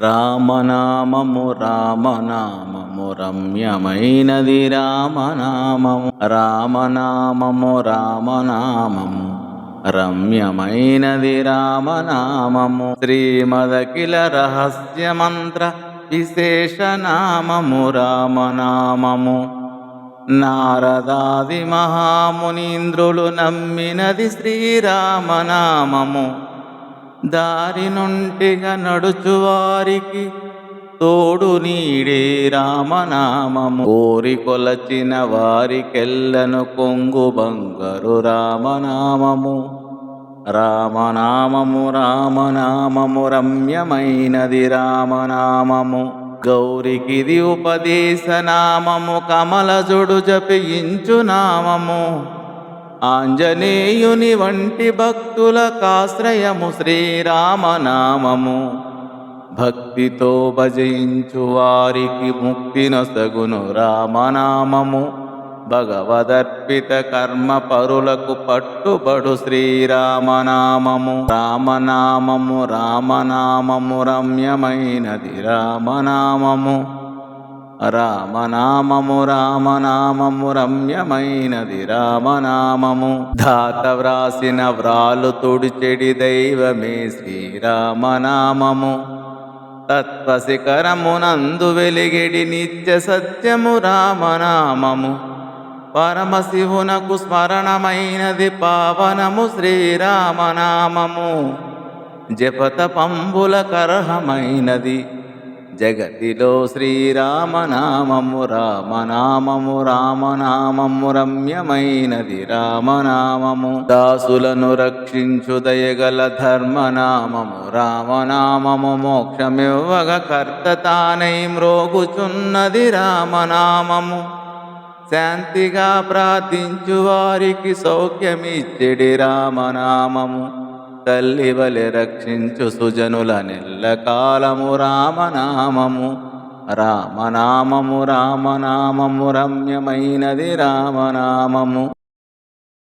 రామనామము రామనామము రమ్యమైనది రామనామము రామనామము రామనామము రమ్యమైనది రామనామము శ్రీమదఖిల రహస్యమంత్ర విశేషనామము రామనామము నారదాది మహామునీంద్రులు నమ్మినది శ్రీరామనామము దారి నుంటిగా నడుచువారికి తోడు నీడే రామనామము కోరి కొలచిన వారికెల్లను కొంగు బంగారు రామనామము రామనామము రామనామము రమ్యమైనది రామనామము గౌరికిది ఉపదేశనామము కమలజుడు జపించు నామము ఆంజనేయుని వంటి భక్తులకాశ్రయము శ్రీరామనామము భక్తితో భజించు వారికి ముక్తినొసగును రామనామము భగవదర్పిత కర్మ పరులకు పట్టుబడు శ్రీరామనామము రామనామము రామనామము రమ్యమైనది రామనామము రామనామము రామనామము రమ్యమైనది రామనామము ధాత వ్రాసిన వ్రాలు తుడిచెడి దైవమే శ్రీరామనామము తత్వశిఖరమునందు వెలిగెడి నిత్య సత్యము రామనామము పరమశివునకు స్మరణమైనది పావనము శ్రీరామనామము జపతపంబుల కర్హమైనది జగతిలో శ్రీరామనామము రామనామము రామనామము రమ్యమైనది రామనామము దాసులను రక్షించు దయగల ధర్మనామము రామనామము మోక్షమివ్వగ కర్త తానై మ్రోగుచున్నది రామనామము శాంతిగా ప్రార్థించు వారికి సౌఖ్యమిచ్చెడి రామనామము తల్లి వలె రక్షించు సుజనుల నెల్లకాలము రామనామము రామనామము రామనామము రమ్యమైనది రామనామము